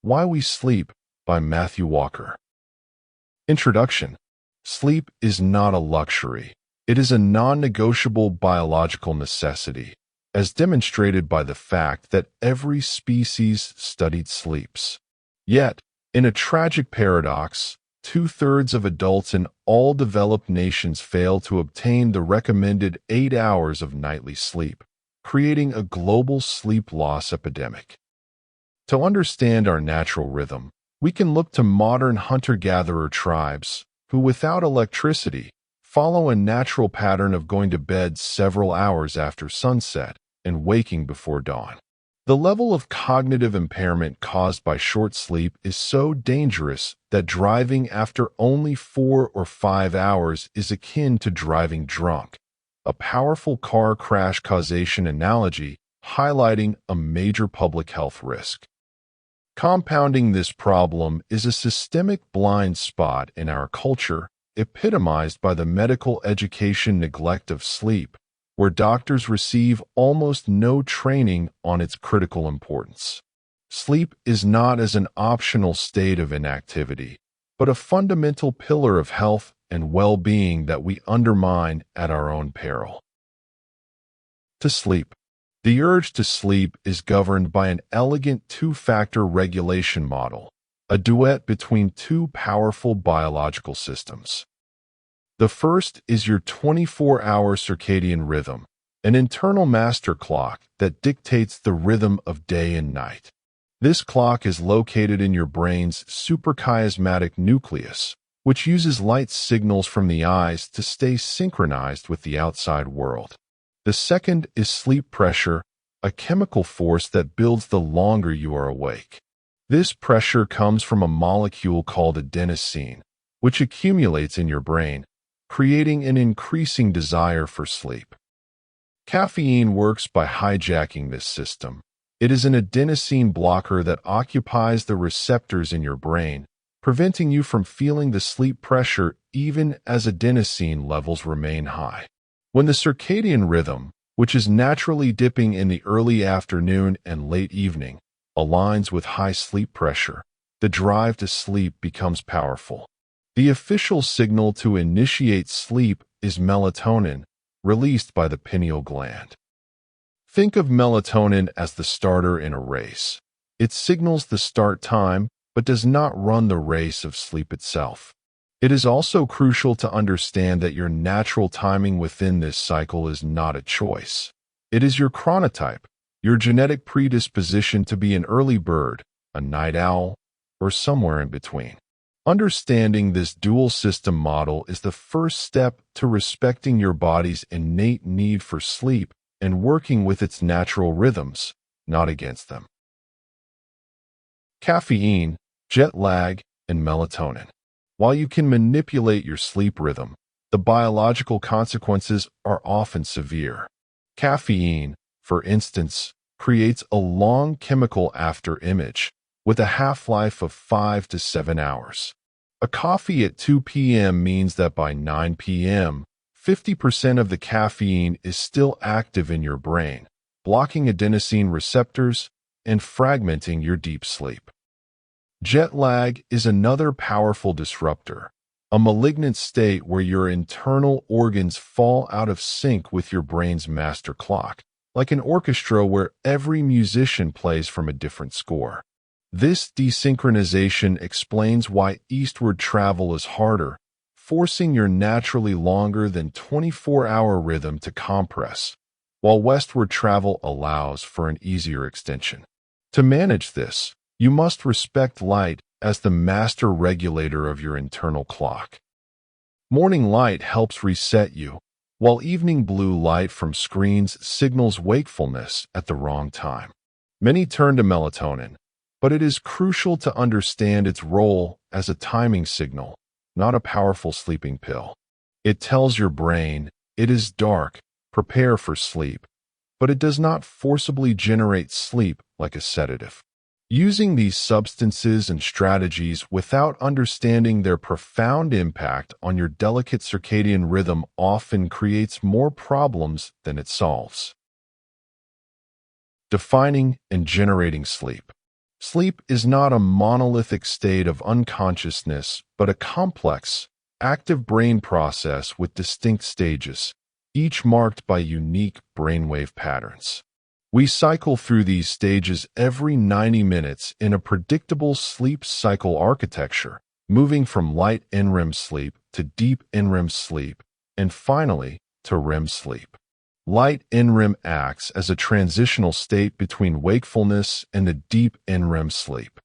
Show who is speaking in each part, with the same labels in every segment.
Speaker 1: Why We Sleep by Matthew Walker. Introduction. Sleep is not a luxury. It is a non-negotiable biological necessity, as demonstrated by the fact that every species studied sleeps. Yet, in a tragic paradox, 2/3 of adults in all developed nations fail to obtain the recommended 8 hours of nightly sleep, creating a global sleep loss epidemic. To understand our natural rhythm, we can look to modern hunter-gatherer tribes, who without electricity, follow a natural pattern of going to bed several hours after sunset and waking before dawn. The level of cognitive impairment caused by short sleep is so dangerous that driving after only 4 or 5 hours is akin to driving drunk, a powerful car crash causation analogy highlighting a major public health risk. Compounding this problem is a systemic blind spot in our culture, epitomized by the medical education neglect of sleep, where doctors receive almost no training on its critical importance. Sleep is not as an optional state of inactivity, but a fundamental pillar of health and well-being that we undermine at our own peril. To sleep. The urge to sleep is governed by an elegant two-factor regulation model, a duet between two powerful biological systems. The first is your 24-hour circadian rhythm, an internal master clock that dictates the rhythm of day and night. This clock is located in your brain's suprachiasmatic nucleus, which uses light signals from the eyes to stay synchronized with the outside world. The second is sleep pressure, a chemical force that builds the longer you are awake. This pressure comes from a molecule called adenosine, which accumulates in your brain, creating an increasing desire for sleep. Caffeine works by hijacking this system. It is an adenosine blocker that occupies the receptors in your brain, preventing you from feeling the sleep pressure even as adenosine levels remain high. When the circadian rhythm, which is naturally dipping in the early afternoon and late evening, aligns with high sleep pressure, the drive to sleep becomes powerful. The official signal to initiate sleep is melatonin, released by the pineal gland. Think of melatonin as the starter in a race. It signals the start time, but does not run the race of sleep itself. It is also crucial to understand that your natural timing within this cycle is not a choice. It is your chronotype, your genetic predisposition to be an early bird, a night owl, or somewhere in between. Understanding this dual system model is the first step to respecting your body's innate need for sleep and working with its natural rhythms, not against them. Caffeine, jet lag, and melatonin. While you can manipulate your sleep rhythm, the biological consequences are often severe. Caffeine, for instance, creates a long chemical afterimage, with a half-life of 5 to 7 hours. A coffee at 2 p.m. means that by 9 p.m., 50% of the caffeine is still active in your brain, blocking adenosine receptors and fragmenting your deep sleep. Jet lag is another powerful disruptor, a malignant state where your internal organs fall out of sync with your brain's master clock, like an orchestra where every musician plays from a different score. This desynchronization explains why eastward travel is harder, forcing your naturally longer than 24-hour rhythm to compress, while westward travel allows for an easier extension. To manage this, you must respect light as the master regulator of your internal clock. Morning light helps reset you, while evening blue light from screens signals wakefulness at the wrong time. Many turn to melatonin, but it is crucial to understand its role as a timing signal, not a powerful sleeping pill. It tells your brain, it is dark, prepare for sleep, but it does not forcibly generate sleep like a sedative. Using these substances and strategies without understanding their profound impact on your delicate circadian rhythm often creates more problems than it solves. Defining and generating sleep. Sleep is not a monolithic state of unconsciousness, but a complex, active brain process with distinct stages, each marked by unique brainwave patterns. We cycle through these stages every 90 minutes in a predictable sleep cycle architecture, moving from light NREM sleep to deep NREM sleep, and finally to REM sleep. Light NREM acts as a transitional state between wakefulness and the deep NREM sleep.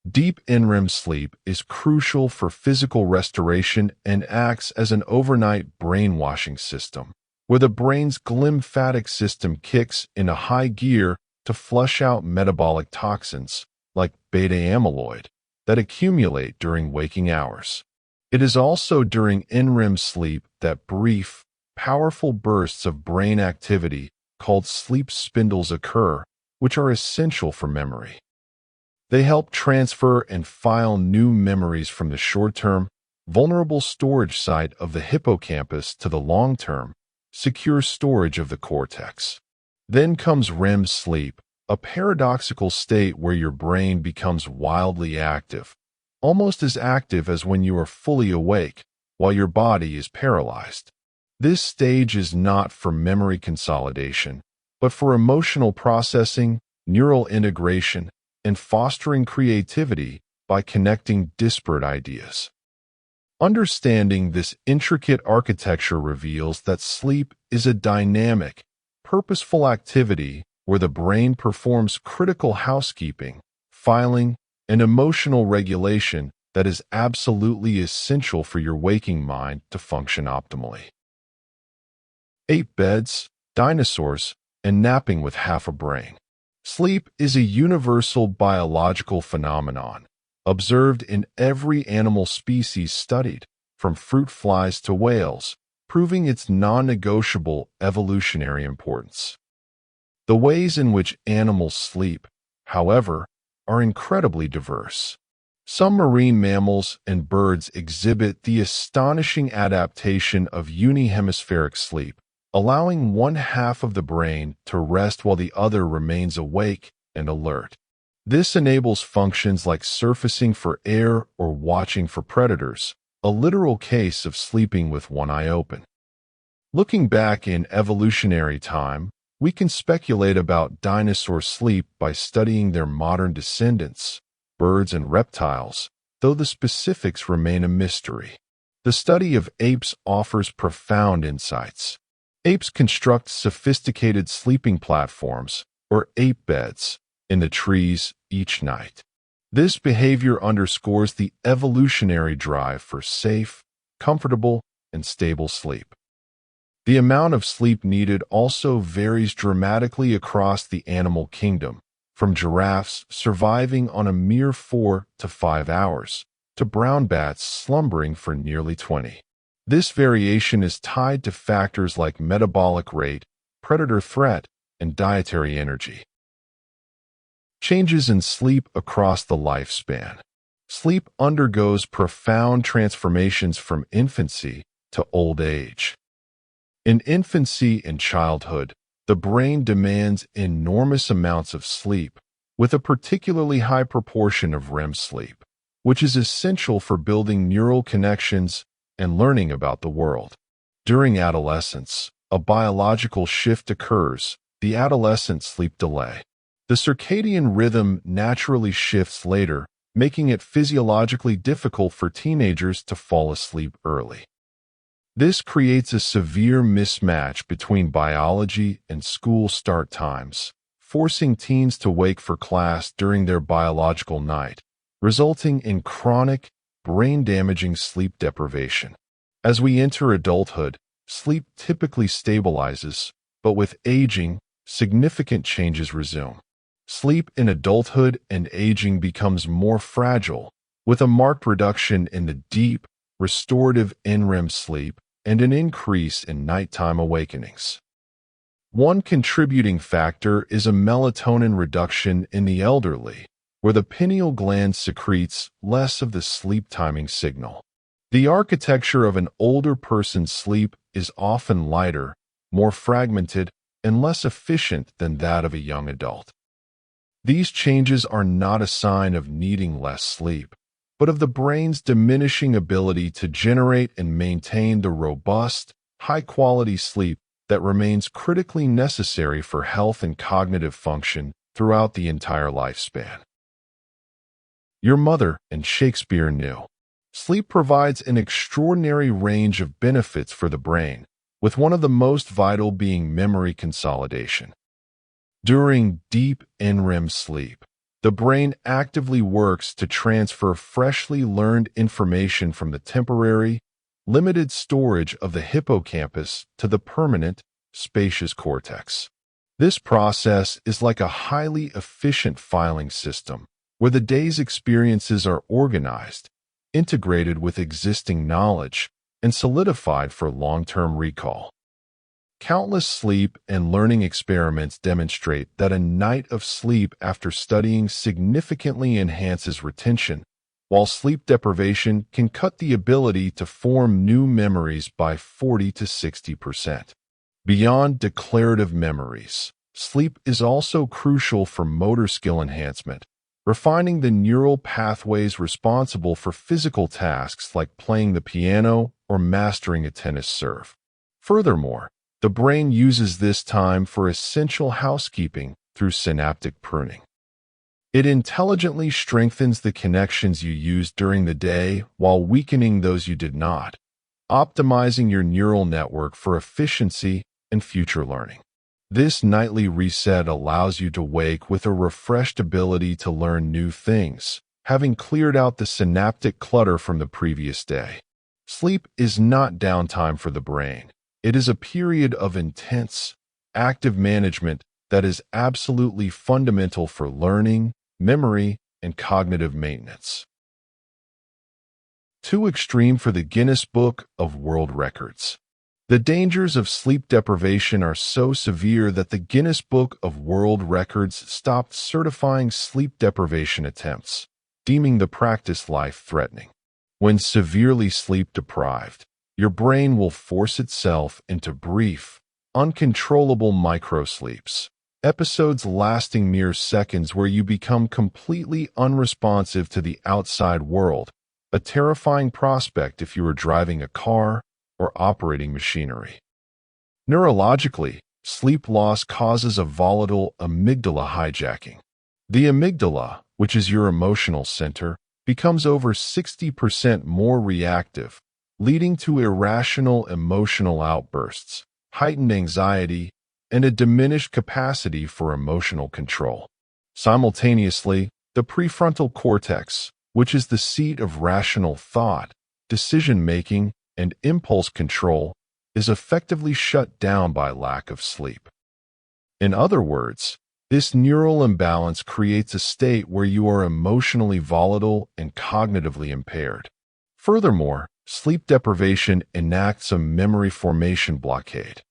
Speaker 1: Deep NREM sleep is crucial for physical restoration and acts as an overnight brainwashing system, where the brain's glymphatic system kicks into high gear to flush out metabolic toxins, like beta amyloid, that accumulate during waking hours. It is also during NREM sleep that brief, powerful bursts of brain activity called sleep spindles occur, which are essential for memory. They help transfer and file new memories from the short-term, vulnerable storage site of the hippocampus to the long-term, secure storage of the cortex. Then comes REM sleep, a paradoxical state where your brain becomes wildly active, almost as active as when you are fully awake, while your body is paralyzed. This stage is not for memory consolidation, but for emotional processing, neural integration, and fostering creativity by connecting disparate ideas. Understanding this intricate architecture reveals that sleep is a dynamic, purposeful activity where the brain performs critical housekeeping, filing, and emotional regulation that is absolutely essential for your waking mind to function optimally. Ape beds, dinosaurs, and napping with half a brain. Sleep is a universal biological phenomenon, observed in every animal species studied, from fruit flies to whales, proving its non-negotiable evolutionary importance. The ways in which animals sleep, however, are incredibly diverse. Some marine mammals and birds exhibit the astonishing adaptation of unihemispheric sleep, allowing one half of the brain to rest while the other remains awake and alert. This enables functions like surfacing for air or watching for predators, a literal case of sleeping with one eye open. Looking back in evolutionary time, we can speculate about dinosaur sleep by studying their modern descendants, birds and reptiles, though the specifics remain a mystery. The study of apes offers profound insights. Apes construct sophisticated sleeping platforms, or ape beds, in the trees each night. This behavior underscores the evolutionary drive for safe, comfortable, and stable sleep. The amount of sleep needed also varies dramatically across the animal kingdom, from giraffes surviving on a mere 4 to 5 hours, to brown bats slumbering for nearly 20. This variation is tied to factors like metabolic rate, predator threat, and dietary energy. Changes in sleep across the lifespan. Sleep undergoes profound transformations from infancy to old age. In infancy and childhood, the brain demands enormous amounts of sleep, with a particularly high proportion of REM sleep, which is essential for building neural connections and learning about the world. During adolescence, a biological shift occurs, the adolescent sleep delay. The circadian rhythm naturally shifts later, making it physiologically difficult for teenagers to fall asleep early. This creates a severe mismatch between biology and school start times, forcing teens to wake for class during their biological night, resulting in chronic, brain-damaging sleep deprivation. As we enter adulthood, sleep typically stabilizes, but with aging, significant changes resume. Sleep in adulthood and aging becomes more fragile, with a marked reduction in the deep, restorative NREM sleep and an increase in nighttime awakenings. One contributing factor is a melatonin reduction in the elderly, where the pineal gland secretes less of the sleep timing signal. The architecture of an older person's sleep is often lighter, more fragmented, and less efficient than that of a young adult. These changes are not a sign of needing less sleep, but of the brain's diminishing ability to generate and maintain the robust, high-quality sleep that remains critically necessary for health and cognitive function throughout the entire lifespan. Your mother and Shakespeare knew. Sleep provides an extraordinary range of benefits for the brain, with one of the most vital being memory consolidation. During deep NREM sleep, the brain actively works to transfer freshly learned information from the temporary, limited storage of the hippocampus to the permanent, spacious cortex. This process is like a highly efficient filing system, where the day's experiences are organized, integrated with existing knowledge, and solidified for long-term recall. Countless sleep and learning experiments demonstrate that a night of sleep after studying significantly enhances retention, while sleep deprivation can cut the ability to form new memories by 40 to 60%. Beyond declarative memories, sleep is also crucial for motor skill enhancement, refining the neural pathways responsible for physical tasks like playing the piano or mastering a tennis serve. Furthermore, the brain uses this time for essential housekeeping through synaptic pruning. It intelligently strengthens the connections you used during the day while weakening those you did not, optimizing your neural network for efficiency and future learning. This nightly reset allows you to wake with a refreshed ability to learn new things, having cleared out the synaptic clutter from the previous day. Sleep is not downtime for the brain. It is a period of intense, active management that is absolutely fundamental for learning, memory, and cognitive maintenance. Too extreme for the Guinness Book of World Records. The dangers of sleep deprivation are so severe that the Guinness Book of World Records stopped certifying sleep deprivation attempts, deeming the practice life-threatening. When severely sleep-deprived, your brain will force itself into brief, uncontrollable microsleeps, episodes lasting mere seconds where you become completely unresponsive to the outside world, a terrifying prospect if you are driving a car or operating machinery. Neurologically, sleep loss causes a volatile amygdala hijacking. The amygdala, which is your emotional center, becomes over 60% more reactive, leading to irrational emotional outbursts, heightened anxiety, and a diminished capacity for emotional control. Simultaneously, the prefrontal cortex, which is the seat of rational thought, decision-making, and impulse control, is effectively shut down by lack of sleep. In other words, this neural imbalance creates a state where you are emotionally volatile and cognitively impaired. Furthermore, sleep deprivation enacts a memory formation blockade.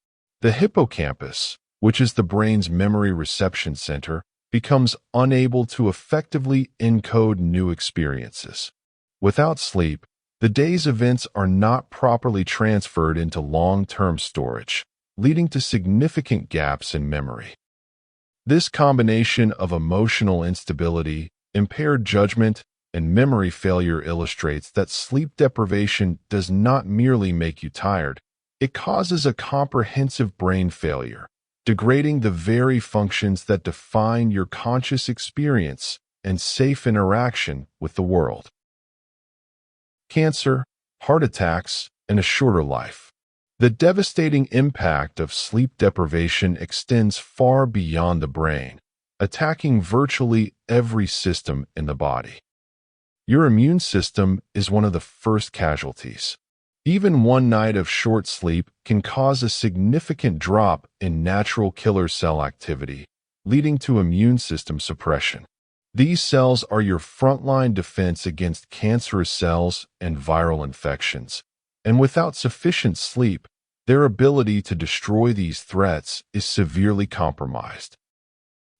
Speaker 1: The hippocampus, which is the brain's memory reception center, becomes unable to effectively encode new experiences. Without sleep, the day's events are not properly transferred into long-term storage, leading to significant gaps in memory. This combination of emotional instability, impaired judgment, and memory failure illustrates that sleep deprivation does not merely make you tired, it causes a comprehensive brain failure, degrading the very functions that define your conscious experience and safe interaction with the world. Cancer, heart attacks, and a shorter life. The devastating impact of sleep deprivation extends far beyond the brain, attacking virtually every system in the body. Your immune system is one of the first casualties. Even one night of short sleep can cause a significant drop in natural killer cell activity, leading to immune system suppression. These cells are your frontline defense against cancerous cells and viral infections, and without sufficient sleep, their ability to destroy these threats is severely compromised.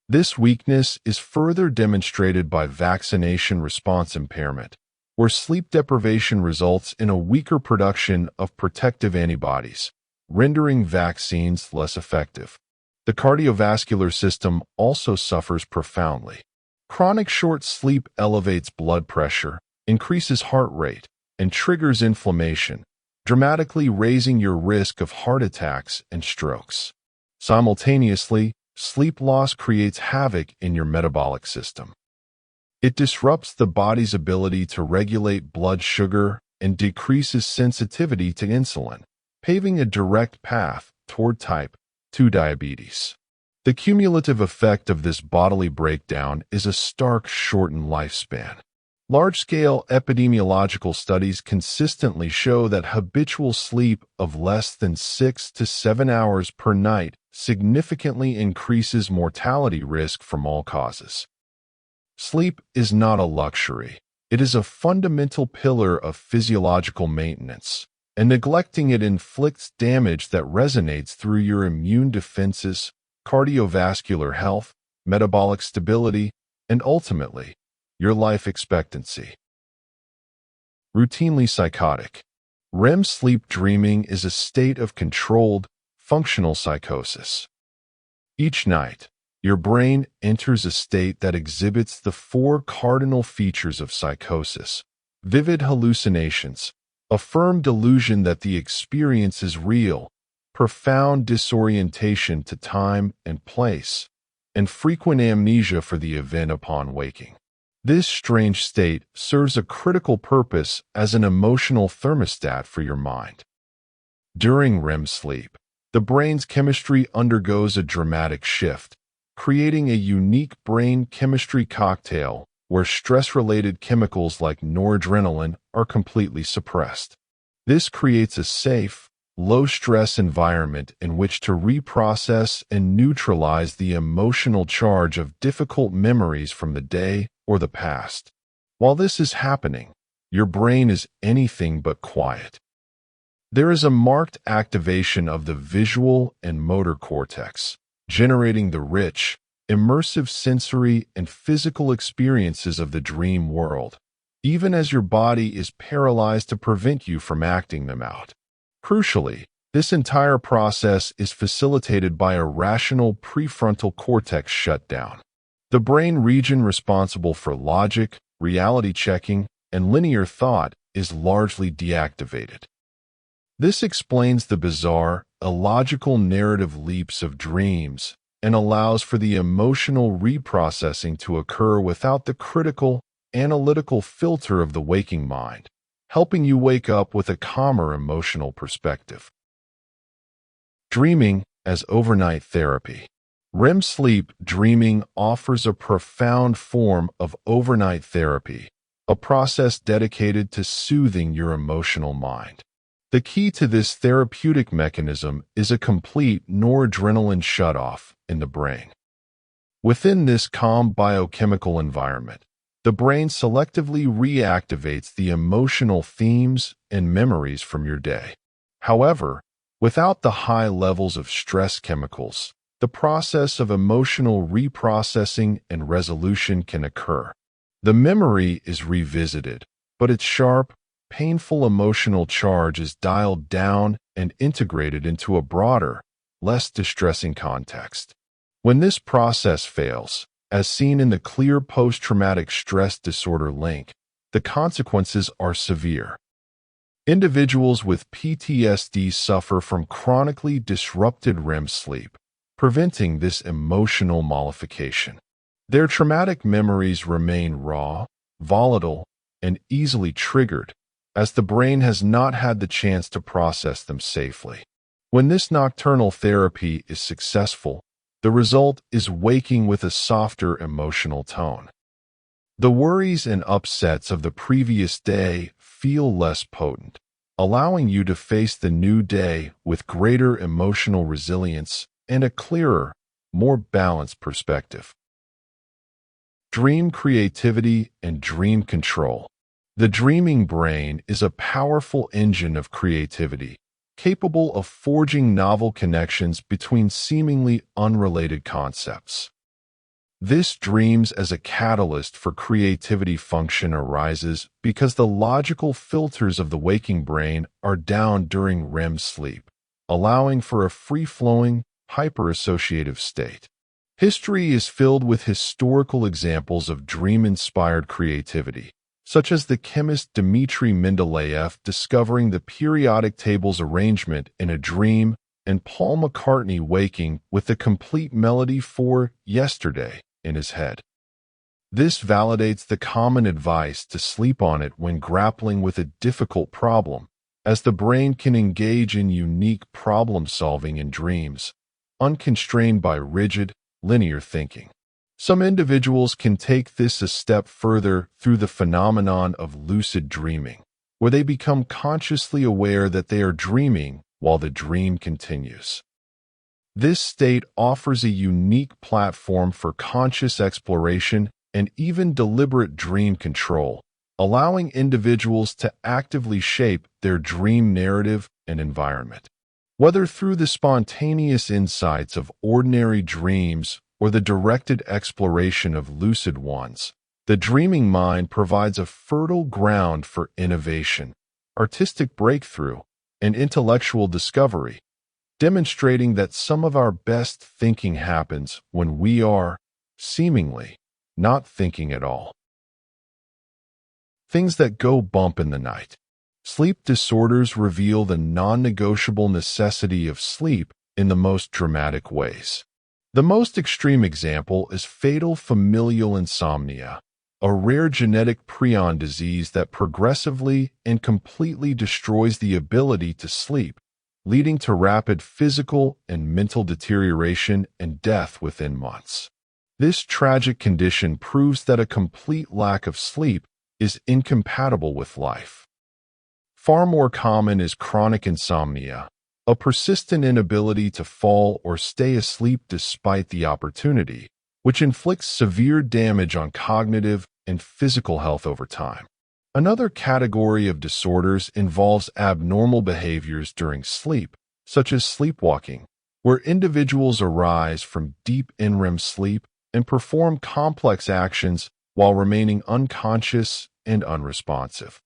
Speaker 1: This weakness is further demonstrated by vaccination response impairment, where sleep deprivation results in a weaker production of protective antibodies, rendering vaccines less effective. The cardiovascular system also suffers profoundly. Chronic short sleep elevates blood pressure, increases heart rate, and triggers inflammation, dramatically raising your risk of heart attacks and strokes. Simultaneously, sleep loss creates havoc in your metabolic system. It disrupts the body's ability to regulate blood sugar and decreases sensitivity to insulin, paving a direct path toward type 2 diabetes. The cumulative effect of this bodily breakdown is a stark shortened lifespan. Large-scale epidemiological studies consistently show that habitual sleep of less than 6 to 7 hours per night significantly increases mortality risk from all causes. Sleep is not a luxury. It is a fundamental pillar of physiological maintenance, and neglecting it inflicts damage that resonates through your immune defenses, cardiovascular health, metabolic stability, and ultimately, your life expectancy. Routinely psychotic. REM sleep dreaming is a state of controlled, functional psychosis. Each night, your brain enters a state that exhibits the 4 cardinal features of psychosis: vivid hallucinations, a firm delusion that the experience is real, profound disorientation to time and place, and frequent amnesia for the event upon waking. This strange state serves a critical purpose as an emotional thermostat for your mind. During REM sleep, the brain's chemistry undergoes a dramatic shift, creating a unique brain chemistry cocktail where stress-related chemicals like noradrenaline are completely suppressed. This creates a safe, low-stress environment in which to reprocess and neutralize the emotional charge of difficult memories from the day or the past. While this is happening, your brain is anything but quiet. There is a marked activation of the visual and motor cortex, generating the rich, immersive sensory and physical experiences of the dream world, even as your body is paralyzed to prevent you from acting them out. Crucially, this entire process is facilitated by a rational prefrontal cortex shutdown, the brain region responsible for logic, reality checking, and linear thought is largely deactivated. This explains the bizarre, illogical narrative leaps of dreams and allows for the emotional reprocessing to occur without the critical, analytical filter of the waking mind, helping you wake up with a calmer emotional perspective. Dreaming as overnight therapy. REM sleep dreaming offers a profound form of overnight therapy, a process dedicated to soothing your emotional mind. The key to this therapeutic mechanism is a complete noradrenaline shutoff in the brain. Within this calm biochemical environment, the brain selectively reactivates the emotional themes and memories from your day. However, without the high levels of stress chemicals, the process of emotional reprocessing and resolution can occur. The memory is revisited, but its sharp, painful emotional charge is dialed down and integrated into a broader, less distressing context. When this process fails, as seen in the clear post-traumatic stress disorder link, the consequences are severe. Individuals with PTSD suffer from chronically disrupted REM sleep, preventing this emotional mollification. Their traumatic memories remain raw, volatile, and easily triggered, as the brain has not had the chance to process them safely. When this nocturnal therapy is successful, the result is waking with a softer emotional tone. The worries and upsets of the previous day feel less potent, allowing you to face the new day with greater emotional resilience and a clearer, more balanced perspective. Dream creativity and dream control. The dreaming brain is a powerful engine of creativity, capable of forging novel connections between seemingly unrelated concepts. This dreams as a catalyst for creativity function arises because the logical filters of the waking brain are down during REM sleep, allowing for a free-flowing, hyperassociative state. History is filled with historical examples of dream-inspired creativity, such as the chemist Dmitry Mendeleev discovering the periodic table's arrangement in a dream and Paul McCartney waking with the complete melody for Yesterday in his head. This validates the common advice to sleep on it when grappling with a difficult problem, as the brain can engage in unique problem-solving in dreams, unconstrained by rigid, linear thinking. Some individuals can take this a step further through the phenomenon of lucid dreaming, where they become consciously aware that they are dreaming while the dream continues. This state offers a unique platform for conscious exploration and even deliberate dream control, allowing individuals to actively shape their dream narrative and environment. Whether through the spontaneous insights of ordinary dreams or the directed exploration of lucid ones, the dreaming mind provides a fertile ground for innovation, artistic breakthrough, and intellectual discovery, demonstrating that some of our best thinking happens when we are, seemingly, not thinking at all. Things that go bump in the night. Sleep disorders reveal the non-negotiable necessity of sleep in the most dramatic ways. The most extreme example is fatal familial insomnia, a rare genetic prion disease that progressively and completely destroys the ability to sleep, leading to rapid physical and mental deterioration and death within months. This tragic condition proves that a complete lack of sleep is incompatible with life. Far more common is chronic insomnia, a persistent inability to fall or stay asleep despite the opportunity, which inflicts severe damage on cognitive and physical health over time. Another category of disorders involves abnormal behaviors during sleep, such as sleepwalking, where individuals arise from deep NREM sleep and perform complex actions while remaining unconscious and unresponsive.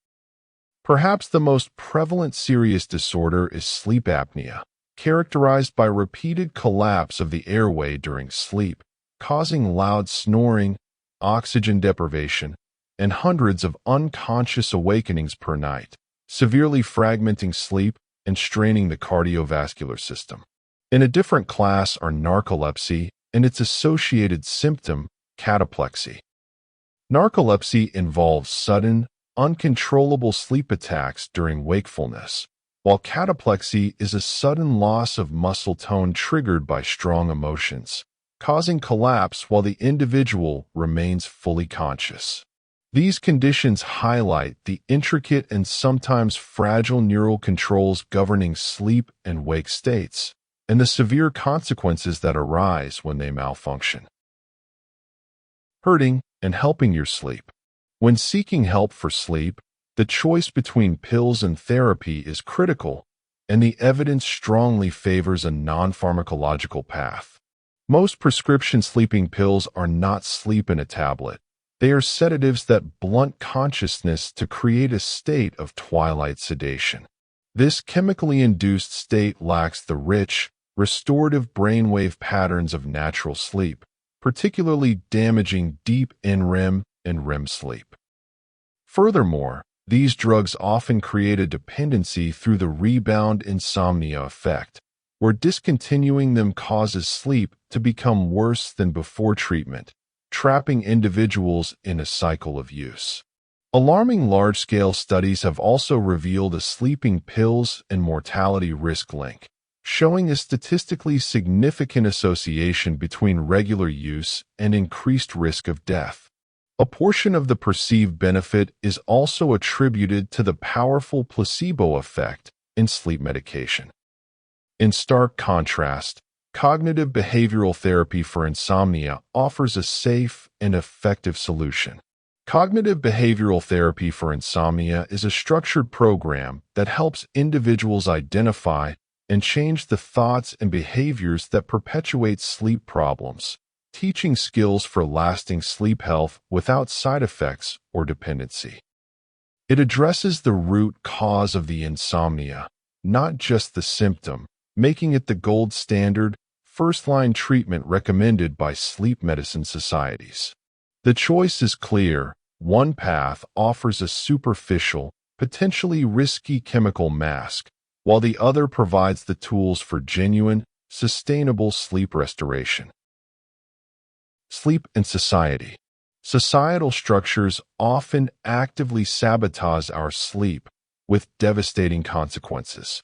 Speaker 1: Perhaps the most prevalent serious disorder is sleep apnea, characterized by repeated collapse of the airway during sleep, causing loud snoring, oxygen deprivation, and hundreds of unconscious awakenings per night, severely fragmenting sleep and straining the cardiovascular system. In a different class are narcolepsy and its associated symptom, cataplexy. Narcolepsy involves sudden, uncontrollable sleep attacks during wakefulness, while cataplexy is a sudden loss of muscle tone triggered by strong emotions, causing collapse while the individual remains fully conscious. These conditions highlight the intricate and sometimes fragile neural controls governing sleep and wake states, and the severe consequences that arise when they malfunction. Hurting and helping your sleep. When seeking help for sleep, the choice between pills and therapy is critical, and the evidence strongly favors a non-pharmacological path. Most prescription sleeping pills are not sleep in a tablet. They are sedatives that blunt consciousness to create a state of twilight sedation. This chemically induced state lacks the rich, restorative brainwave patterns of natural sleep, particularly damaging deep NREM and REM sleep. Furthermore, these drugs often create a dependency through the rebound insomnia effect, where discontinuing them causes sleep to become worse than before treatment, trapping individuals in a cycle of use. Alarming large-scale studies have also revealed a sleeping pills and mortality risk link, showing a statistically significant association between regular use and increased risk of death. A portion of the perceived benefit is also attributed to the powerful placebo effect in sleep medication. In stark contrast, cognitive behavioral therapy for insomnia offers a safe and effective solution. Cognitive behavioral therapy for insomnia is a structured program that helps individuals identify and change the thoughts and behaviors that perpetuate sleep problems, teaching skills for lasting sleep health without side effects or dependency. It addresses the root cause of the insomnia, not just the symptom, making it the gold standard first-line treatment recommended by sleep medicine societies. The choice is clear. One path offers a superficial, potentially risky chemical mask, while the other provides the tools for genuine, sustainable sleep restoration. Sleep and society. Societal structures often actively sabotage our sleep, with devastating consequences.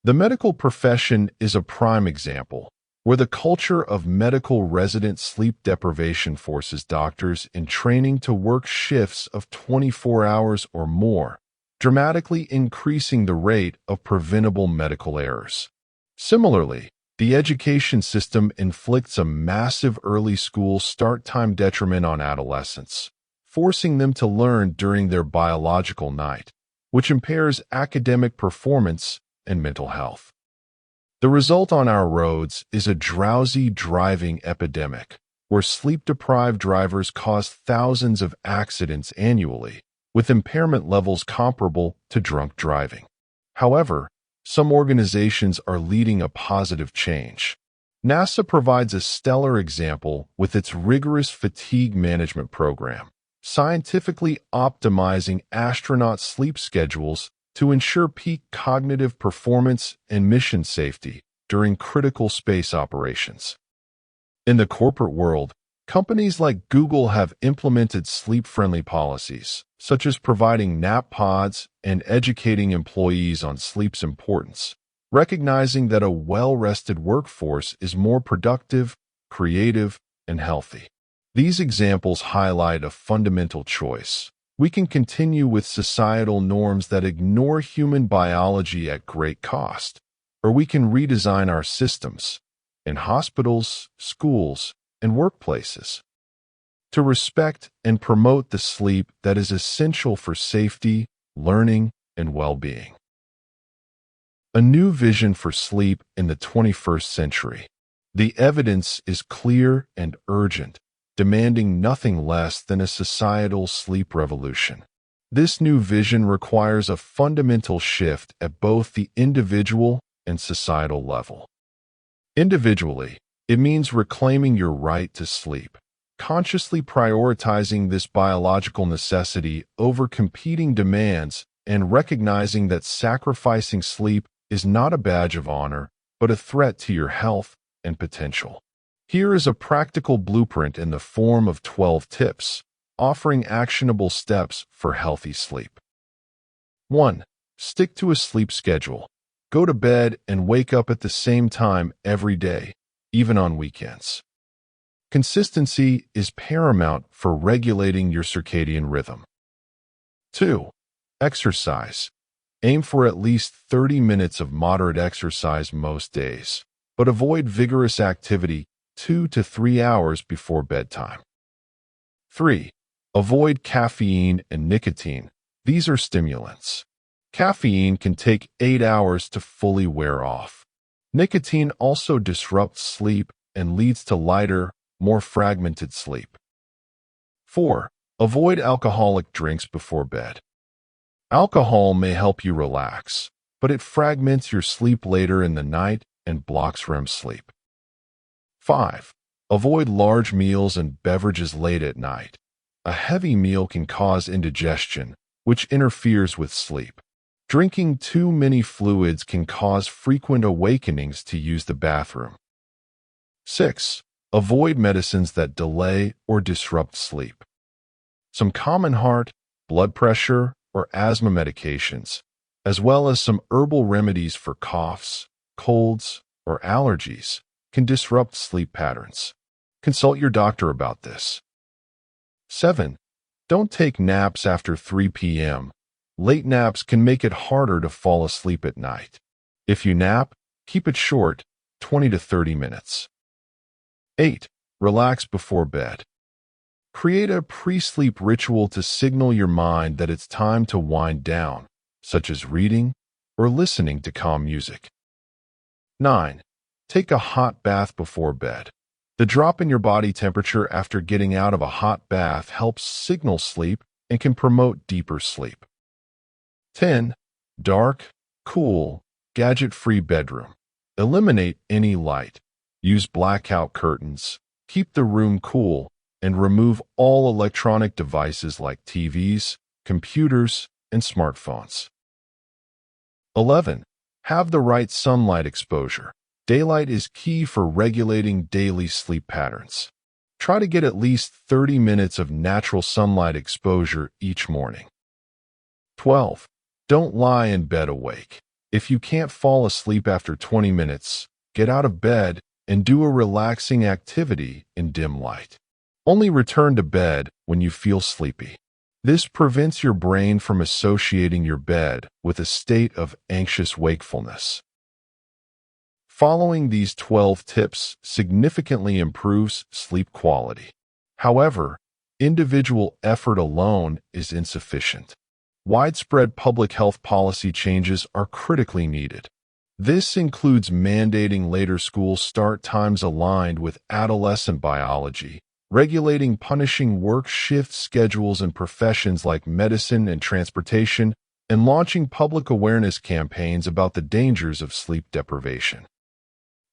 Speaker 1: The medical profession is a prime example, where the culture of medical resident sleep deprivation forces doctors in training to work shifts of 24 hours or more, dramatically increasing the rate of preventable medical errors. Similarly, the education system inflicts a massive early school start time detriment on adolescents, forcing them to learn during their biological night, which impairs academic performance and mental health. The result on our roads is a drowsy driving epidemic, where sleep-deprived drivers cause thousands of accidents annually, with impairment levels comparable to drunk driving. However, some organizations are leading a positive change. NASA provides a stellar example with its rigorous fatigue management program, scientifically optimizing astronaut sleep schedules to ensure peak cognitive performance and mission safety during critical space operations. In the corporate world, companies like Google have implemented sleep-friendly policies, such as providing nap pods and educating employees on sleep's importance, recognizing that a well-rested workforce is more productive, creative, and healthy. These examples highlight a fundamental choice. We can continue with societal norms that ignore human biology at great cost, or we can redesign our systems in hospitals, schools, and workplaces to respect and promote the sleep that is essential for safety, learning, and well-being. A new vision for sleep in the 21st century. The evidence is clear and urgent, demanding nothing less than a societal sleep revolution. This new vision requires a fundamental shift at both the individual and societal level. Individually, it means reclaiming your right to sleep, consciously prioritizing this biological necessity over competing demands, and recognizing that sacrificing sleep is not a badge of honor, but a threat to your health and potential. Here is a practical blueprint in the form of 12 tips, offering actionable steps for healthy sleep. 1. Stick to a sleep schedule. Go to bed and wake up at the same time every day, even on weekends. Consistency is paramount for regulating your circadian rhythm. 2. Exercise. Aim for at least 30 minutes of moderate exercise most days, but avoid vigorous activity 2 to 3 hours before bedtime. 3. Avoid caffeine and nicotine. These are stimulants. Caffeine can take 8 hours to fully wear off. Nicotine also disrupts sleep and leads to lighter, more fragmented sleep. 4. Avoid alcoholic drinks before bed. Alcohol may help you relax, but it fragments your sleep later in the night and blocks REM sleep. 5. Avoid large meals and beverages late at night. A heavy meal can cause indigestion, which interferes with sleep. Drinking too many fluids can cause frequent awakenings to use the bathroom. 6. Avoid medicines that delay or disrupt sleep. Some common heart, blood pressure, or asthma medications, as well as some herbal remedies for coughs, colds, or allergies, can disrupt sleep patterns. Consult your doctor about this. 7. Don't take naps after 3 p.m. Late naps can make it harder to fall asleep at night. If you nap, keep it short, 20 to 30 minutes. 8. Relax before bed. Create a pre-sleep ritual to signal your mind that it's time to wind down, such as reading or listening to calm music. 9. Take a hot bath before bed. The drop in your body temperature after getting out of a hot bath helps signal sleep and can promote deeper sleep. 10. Dark, cool, gadget-free bedroom. Eliminate any light, Use blackout curtains, keep the room cool, and remove all electronic devices like TVs, computers, and smartphones. 11. Have the right sunlight exposure. Daylight is key for regulating daily sleep patterns. Try to get at least 30 minutes of natural sunlight exposure each morning. 12. Don't lie in bed awake. If you can't fall asleep after 20 minutes, get out of bed and do a relaxing activity in dim light. Only return to bed when you feel sleepy. This prevents your brain from associating your bed with a state of anxious wakefulness. Following these 12 tips significantly improves sleep quality. However, individual effort alone is insufficient. Widespread public health policy changes are critically needed. This includes mandating later school start times aligned with adolescent biology, regulating punishing work shift schedules in professions like medicine and transportation, and launching public awareness campaigns about the dangers of sleep deprivation.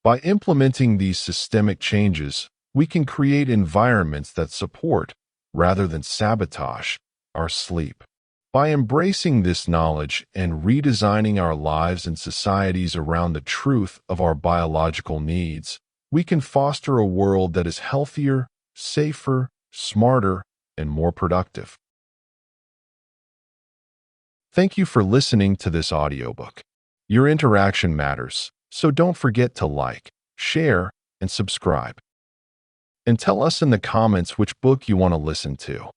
Speaker 1: By implementing these systemic changes, we can create environments that support, rather than sabotage, our sleep. By embracing this knowledge and redesigning our lives and societies around the truth of our biological needs, we can foster a world that is healthier, safer, smarter, and more productive. Thank you for listening to this audiobook. Your interaction matters, so don't forget to like, share, and subscribe. And tell us in the comments which book you want to listen to.